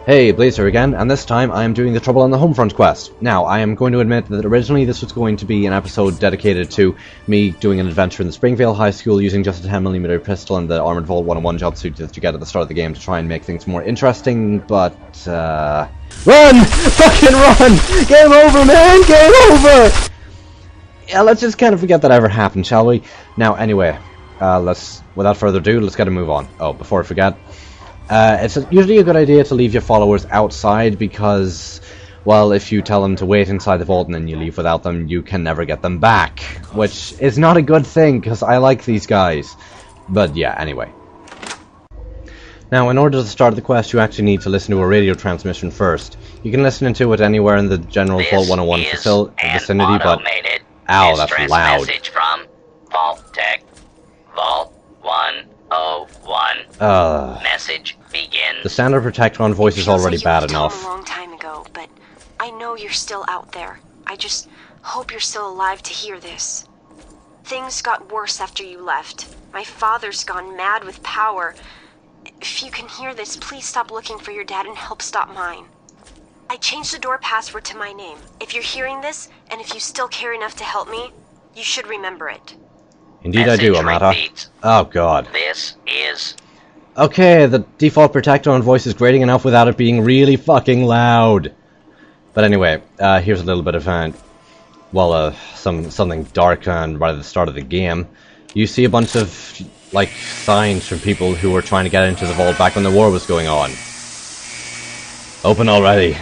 Hey, Blazer again, and this time I am doing the Trouble on the Homefront quest. Now, I am going to admit that originally this was going to be an episode dedicated to me doing an adventure in the Springvale High School using just a 10mm pistol and the Armored Vault 101 jumpsuit that you get at the start of the game to try and make things more interesting, but, Run! Fucking run! Game over, man! Game over! Yeah, let's just kind of forget that ever happened, shall we? Now, anyway, without further ado, let's get a move on. Oh, before I forget, it's usually a good idea to leave your followers outside because, well, if you tell them to wait inside the vault and then you leave without them, you can never get them back. Which is not a good thing, because I like these guys. But yeah, anyway. Now, in order to start the quest, you actually need to listen to a radio transmission first. You can listen to it anywhere in the general Vault 101 vicinity, but... Ow, that's loud. Message from Vault Tech, Vault 101. Message begins. The standard Protectron voice is already bad enough. A long time ago, but I know you're still out there. I just hope you're still alive to hear this. Things got worse after you left. My father's gone mad with power. If you can hear this, please stop looking for your dad and help stop mine. I changed the door password to my name. If you're hearing this, and if you still care enough to help me, you should remember it. Indeed I do, Amata. Oh god. This is... Okay, the default Protectron voice is grating enough without it being really fucking loud. But anyway, here's a little bit of, something dark right at the start of the game. You see a bunch of, like, signs from people who were trying to get into the vault back when the war was going on. Open already.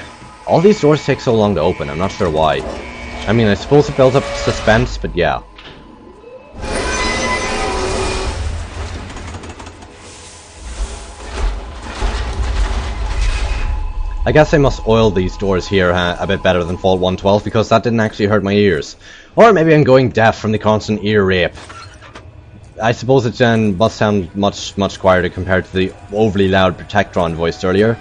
All these doors take so long to open, I'm not sure why. I mean, I suppose it builds up suspense, but yeah. I guess I must oil these doors here a bit better than Vault 112 because that didn't actually hurt my ears. Or maybe I'm going deaf from the constant ear rape. I suppose it must sound much quieter compared to the overly loud Protectron voiced earlier.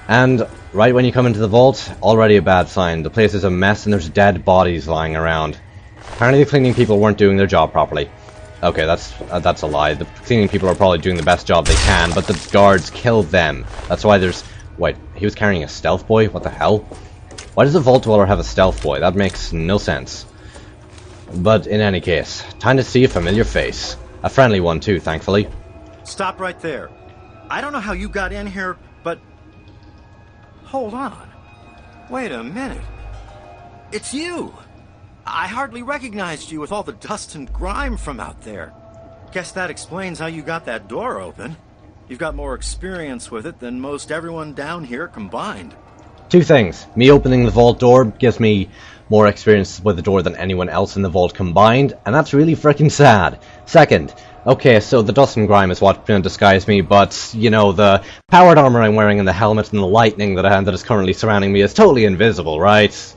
And right when you come into the vault, already a bad sign. The place is a mess and there's dead bodies lying around. Apparently the cleaning people weren't doing their job properly. Okay, that's a lie. The cleaning people are probably doing the best job they can, but the guards killed them. That's why there's... Wait, he was carrying a stealth boy? What the hell? Why does a vault dweller have a stealth boy? That makes no sense. But in any case, time to see a familiar face. A friendly one too, thankfully. Stop right there. I don't know how you got in here, but... Hold on. Wait a minute. It's you! I hardly recognized you with all the dust and grime from out there. Guess that explains how you got that door open. You've got more experience with it than most everyone down here combined. Two things. Me opening the vault door gives me more experience with the door than anyone else in the vault combined, and that's really freaking sad. Second, okay, so the dust and grime is what disguised me, but, you know, the powered armor I'm wearing and the helmet and the lightning that is currently surrounding me is totally invisible, right?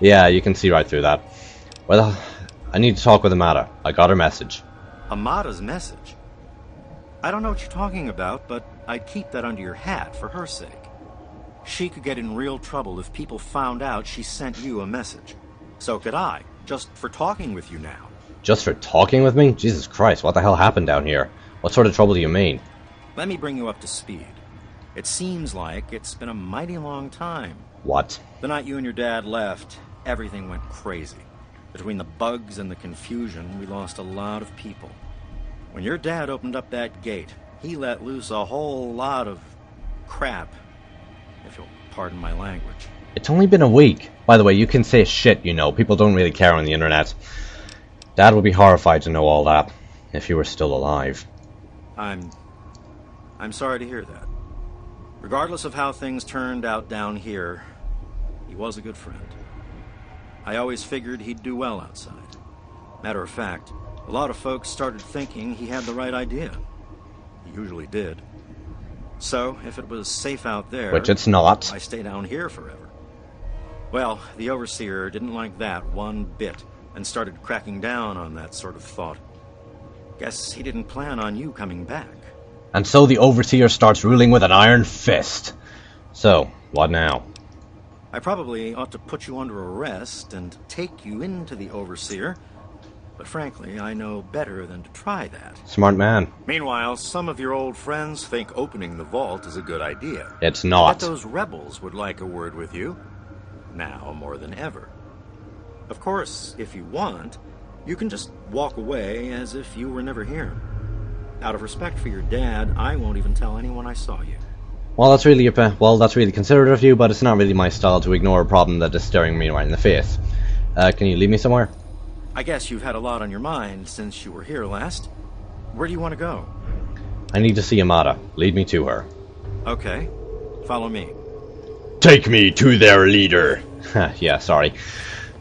Yeah, you can see right through that. Well, I need to talk with Amata. I got her message. Amata's message? I don't know what you're talking about, but I'd keep that under your hat for her sake. She could get in real trouble if people found out she sent you a message. So could I, just for talking with you now. Just for talking with me? Jesus Christ, what the hell happened down here? What sort of trouble do you mean? Let me bring you up to speed. It seems like it's been a mighty long time. What? The night you and your dad left, everything went crazy. Between the bugs and the confusion, we lost a lot of people. When your dad opened up that gate, he let loose a whole lot of crap, if you'll pardon my language. It's only been a week. By the way, you can say shit, you know. People don't really care on the internet. Dad would be horrified to know all that, if he were still alive. I'm sorry to hear that. Regardless of how things turned out down here, he was a good friend. I always figured he'd do well outside. Matter of fact, a lot of folks started thinking he had the right idea. He usually did. So, if it was safe out there... Which it's not. I stay down here forever. Well, the Overseer didn't like that one bit, and started cracking down on that sort of thought. Guess he didn't plan on you coming back. And so the Overseer starts ruling with an iron fist. So, what now? I probably ought to put you under arrest and take you into the Overseer, But frankly, I know better than to try that. Smart man. Meanwhile, some of your old friends think opening the vault is a good idea. It's I not. bet those rebels would like a word with you. Now more than ever. Of course, if you want, you can just walk away as if you were never here. Out of respect for your dad, I won't even tell anyone I saw you. Well, that's really considerate of you, but it's not really my style to ignore a problem that is staring me right in the face. Can you lead me somewhere? I guess you've had a lot on your mind since you were here last. Where do you want to go? I need to see Amada. Lead me to her. Okay, follow me. Take me to their leader. Yeah, sorry.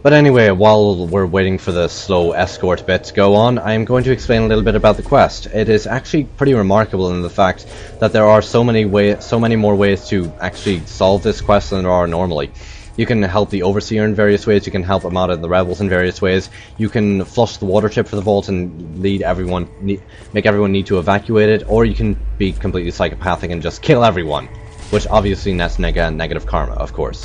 But anyway, while we're waiting for the slow escort bit to go on, I am going to explain a little bit about the quest. It is actually pretty remarkable in the fact that there are so many more ways to actually solve this quest than there are normally. You can help the Overseer in various ways, you can help Amada and the Rebels in various ways, you can flush the water chip for the vault and make everyone need to evacuate it, or you can be completely psychopathic and just kill everyone, which obviously nets negative karma, of course.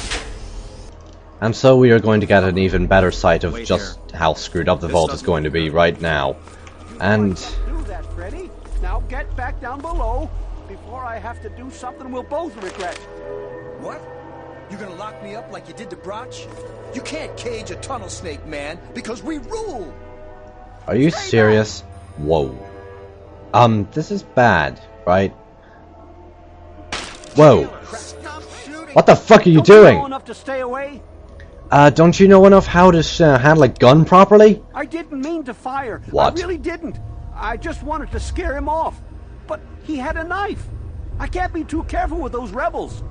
And so we are going to get an even better sight of just how screwed up the vault is going to be right now. And Do that, Freddy. Now get back down below before I have to do something we'll both regret. What? You gonna lock me up like you did to Broch? You can't cage a tunnel snake, man, because we rule! are you serious? Whoa. This is bad, right? Whoa. What the fuck are you doing? Know enough to stay away? Don't you know enough how to handle a gun properly? I didn't mean to fire. What? I really didn't. I just wanted to scare him off. But he had a knife. I can't be too careful with those rebels.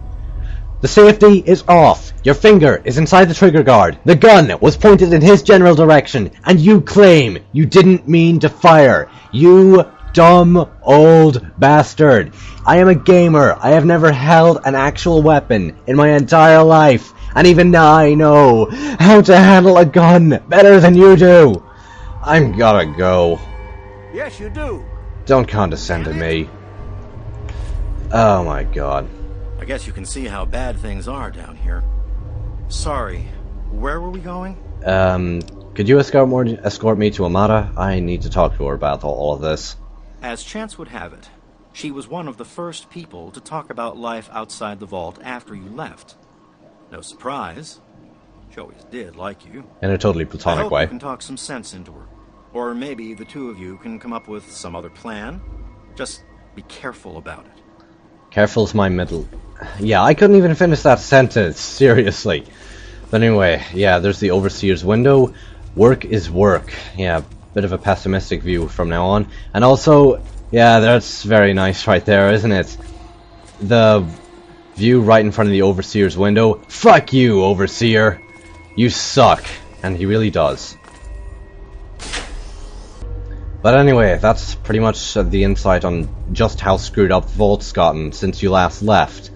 The safety is off. Your finger is inside the trigger guard. The gun was pointed in his general direction, and you claim you didn't mean to fire. You dumb old bastard. I am a gamer. I have never held an actual weapon in my entire life, and even I know how to handle a gun better than you do. I'm gotta go. Yes, you do. Don't condescend to me. Oh my god. I guess you can see how bad things are down here. Sorry, where were we going? Could you escort me to Amada? I need to talk to her about all of this. As chance would have it, she was one of the first people to talk about life outside the vault after you left. No surprise. She always did like you. In a totally I platonic hope way. you can talk some sense into her. Or maybe the two of you can come up with some other plan. Just be careful about it. Careful's my middle. Yeah, I couldn't even finish that sentence, seriously. But anyway, yeah, there's the Overseer's window. Work is work. Yeah, bit of a pessimistic view from now on. And also, yeah, that's very nice right there, isn't it? The view right in front of the Overseer's window. Fuck you, Overseer! You suck. And he really does. But anyway, that's pretty much the insight on just how screwed up the vault's gotten since you last left.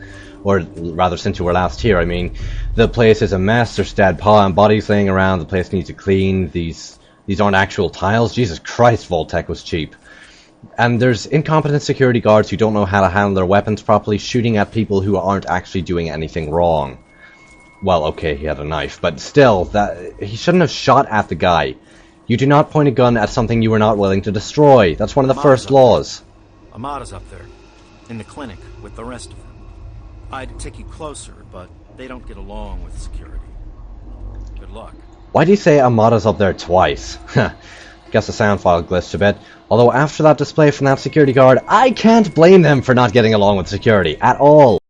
Or rather, since you were last here. I mean, the place is a mess, there's dead bodies laying around, the place needs to clean, these aren't actual tiles. Jesus Christ, Vault-Tec was cheap. And there's incompetent security guards who don't know how to handle their weapons properly, shooting at people who aren't actually doing anything wrong. Well, okay, he had a knife, but still, he shouldn't have shot at the guy. You do not point a gun at something you are not willing to destroy. That's one of the first laws. Amada's up there, in the clinic with the rest of them. I'd take you closer, but they don't get along with security. Good luck. Why do you say Amada's up there twice? Guess the sound file glitched a bit. Although after that display from that security guard, I can't blame them for not getting along with security at all.